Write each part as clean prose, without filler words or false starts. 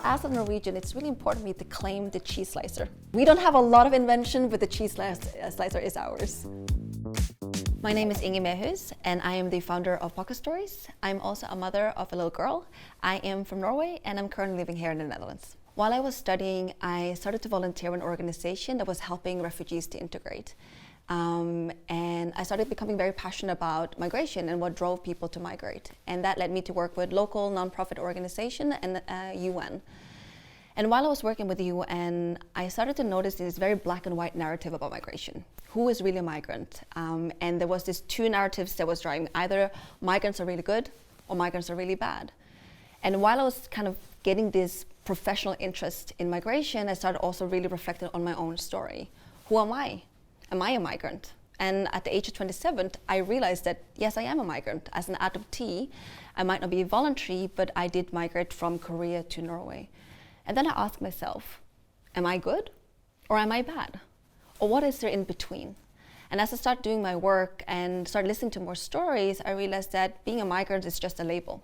as a Norwegian, it's really important for me to claim the cheese slicer. We don't have a lot of invention, but the cheese slicer is ours. My name is Ingi Mehus, and I am the founder of Pocket Stories. I'm also a mother of a little girl. I am from Norway, and I'm currently living here in the Netherlands. While I was studying, I started to volunteer in an organization that was helping refugees to integrate. And I started becoming very passionate about migration and what drove people to migrate. And that led me to work with local nonprofit organization and UN. And while I was working with the UN, I started to notice this very black and white narrative about migration. Who is really a migrant? And there was these two narratives that was driving. Either migrants are really good or migrants are really bad. And while I was kind of getting this professional interest in migration, I started also really reflecting on my own story. Who am I? Am I a migrant? And at the age of 27, I realized that yes, I am a migrant. As an adoptee, I might not be voluntary, but I did migrate from Korea to Norway. And then I asked myself, am I good or am I bad? Or what is there in between? And as I started doing my work and started listening to more stories, I realized that being a migrant is just a label.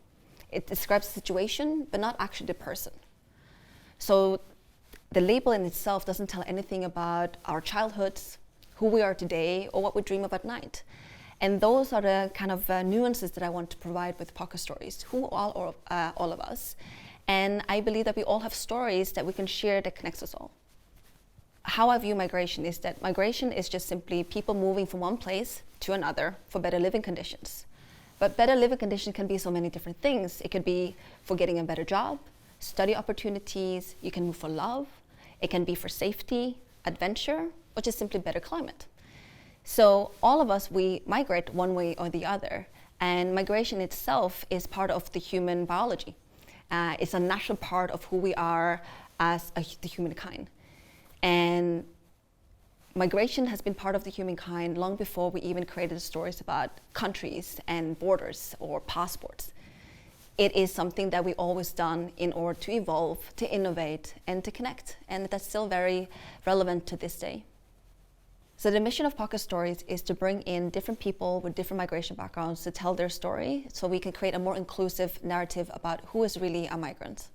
It describes the situation, but not actually the person. So the label in itself doesn't tell anything about our childhoods, who we are today, or what we dream of at night. And those are the kind of nuances that I want to provide with Pocket Stories, who are all of us. And I believe that we all have stories that we can share that connects us all. How I view migration is that migration is just simply people moving from one place to another for better living conditions. But better living conditions can be so many different things. It could be for getting a better job, study opportunities, you can move for love, it can be for safety, adventure, or just simply better climate. So all of us, we migrate one way or the other, and migration itself is part of the human biology. It's a natural part of who we are as the humankind. And migration has been part of the humankind long before we even created stories about countries and borders or passports. It is something that we always done in order to evolve, to innovate, and to connect. And that's still very relevant to this day. So the mission of Pocket Stories is to bring in different people with different migration backgrounds to tell their story so we can create a more inclusive narrative about who is really a migrant.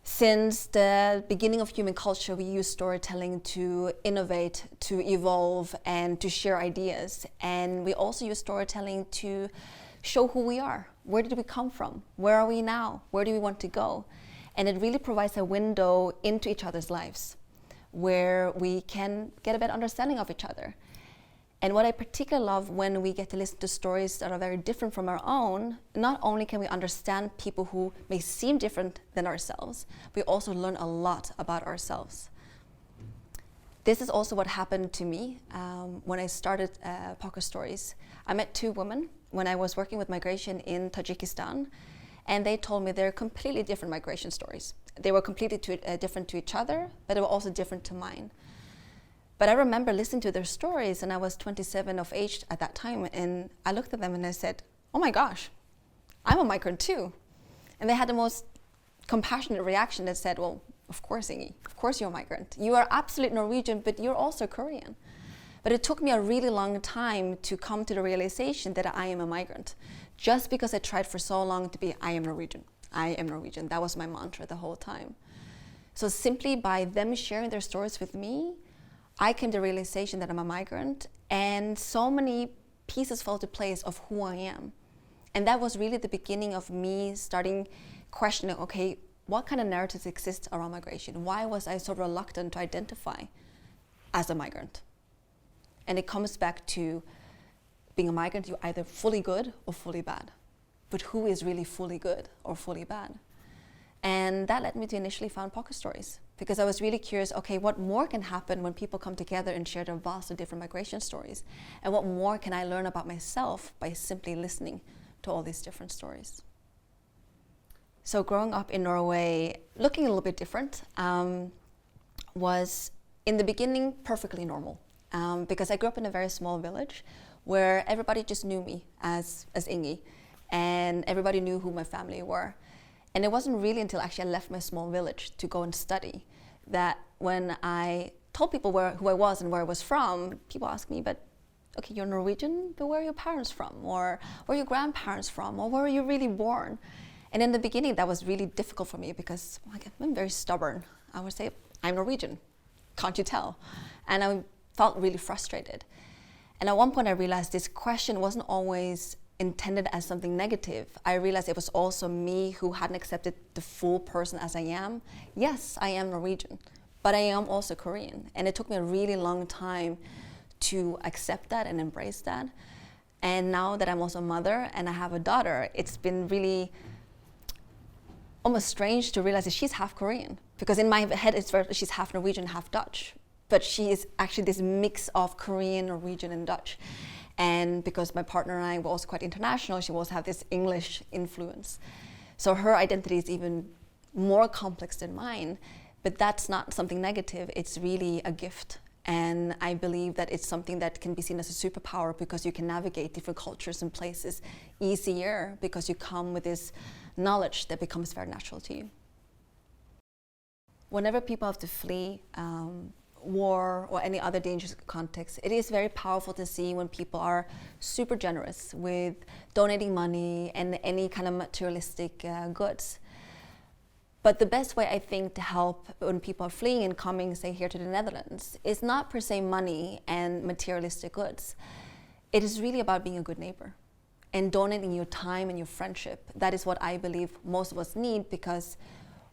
Since the beginning of human culture, we use storytelling to innovate, to evolve, and to share ideas. And we also use storytelling to show who we are. Where did we come from? Where are we now? Where do we want to go? And it really provides a window into each other's lives, where we can get a better understanding of each other. And what I particularly love when we get to listen to stories that are very different from our own, not only can we understand people who may seem different than ourselves, we also learn a lot about ourselves. This is also what happened to me when I started Pocket Stories. I met two women when I was working with migration in Tajikistan, and they told me they're completely different migration stories. They were completely different to each other, but they were also different to mine. But I remember listening to their stories, and I was 27 of age at that time, and I looked at them and I said, oh my gosh, I'm a migrant too. And they had the most compassionate reaction that said, well, of course, Ingi, of course you're a migrant. You are absolute Norwegian, but you're also Korean. But it took me a really long time to come to the realization that I am a migrant. Just because I tried for so long to be, I am Norwegian, I am Norwegian. That was my mantra the whole time. So simply by them sharing their stories with me, I came to the realization that I'm a migrant, and so many pieces fell into place of who I am. And that was really the beginning of me starting questioning, okay, what kind of narratives exist around migration? Why was I so reluctant to identify as a migrant? And it comes back to being a migrant, you're either fully good or fully bad. But who is really fully good or fully bad? And that led me to initially found Pocket Stories, because I was really curious, okay, what more can happen when people come together and share their vastly different migration stories? And what more can I learn about myself by simply listening to all these different stories? So growing up in Norway, looking a little bit different, was in the beginning perfectly normal. Because I grew up in a very small village where everybody just knew me as Ingi, and everybody knew who my family were. And it wasn't really until actually I left my small village to go and study that when I told people who I was and where I was from, people asked me, but okay, you're Norwegian, but where are your parents from? Or where are your grandparents from? Or where were you really born? And in the beginning, that was really difficult for me because I'm very stubborn. I would say, I'm Norwegian, can't you tell? And I felt really frustrated. And at one point I realized this question wasn't always intended as something negative. I realized it was also me who hadn't accepted the full person as I am. Yes, I am Norwegian, but I am also Korean. And it took me a really long time to accept that and embrace that. And now that I'm also a mother and I have a daughter, it's been really almost strange to realize that she's half Korean. Because in my head, she's half Norwegian, half Dutch. But she is actually this mix of Korean, Norwegian, and Dutch. And because my partner and I were also quite international, she also has this English influence. So her identity is even more complex than mine, but that's not something negative, it's really a gift. And I believe that it's something that can be seen as a superpower because you can navigate different cultures and places easier because you come with this knowledge that becomes very natural to you. Whenever people have to flee war or any other dangerous context, it is very powerful to see when people are super generous with donating money and any kind of materialistic goods. But the best way, I think, to help when people are fleeing and coming, say, here to the Netherlands, is not per se money and materialistic goods. It is really about being a good neighbor and donating your time and your friendship. That is what I believe most of us need, because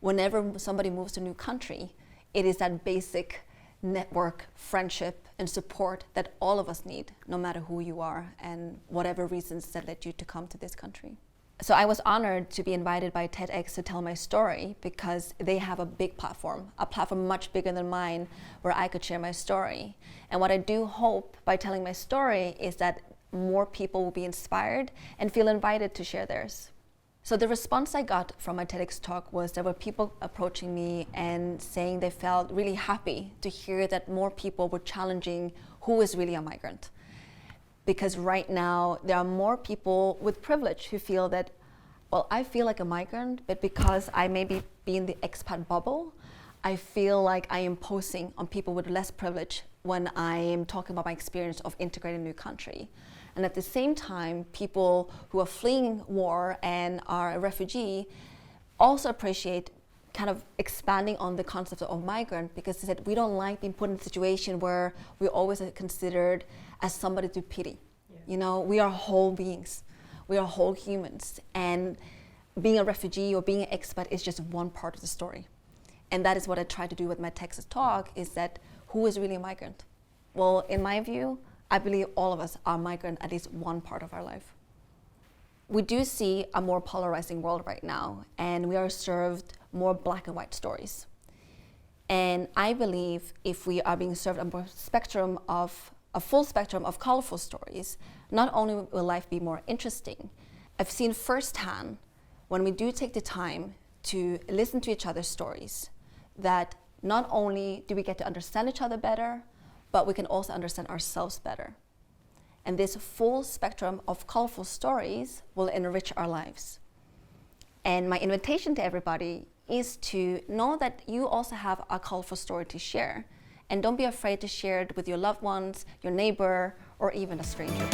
whenever somebody moves to a new country, it is that basic network, friendship, and support that all of us need, no matter who you are and whatever reasons that led you to come to this country. So I was honored to be invited by TEDx to tell my story because they have a big platform, a platform much bigger than mine, where I could share my story. And what I do hope by telling my story is that more people will be inspired and feel invited to share theirs. So the response I got from my TEDx talk was there were people approaching me and saying they felt really happy to hear that more people were challenging who is really a migrant. Because right now there are more people with privilege who feel that, well, I feel like a migrant, but because I maybe be in the expat bubble, I feel like I am imposing on people with less privilege when I am talking about my experience of integrating a new country. And at the same time, people who are fleeing war and are a refugee also appreciate kind of expanding on the concept of migrant, because they said we don't like being put in a situation where we're always considered as somebody to pity. Yeah. You know, we are whole beings, we are whole humans, and being a refugee or being an expat is just one part of the story. And that is what I try to do with my Texas talk, is that who is really a migrant? Well, in my view, I believe all of us are migrant at least one part of our life. We do see a more polarizing world right now, and we are served more black and white stories. And I believe if we are being served a full spectrum of colorful stories, not only will life be more interesting, I've seen firsthand when we do take the time to listen to each other's stories, that not only do we get to understand each other better, but we can also understand ourselves better. And this full spectrum of colorful stories will enrich our lives. And my invitation to everybody is to know that you also have a colorful story to share. And don't be afraid to share it with your loved ones, your neighbor, or even a stranger.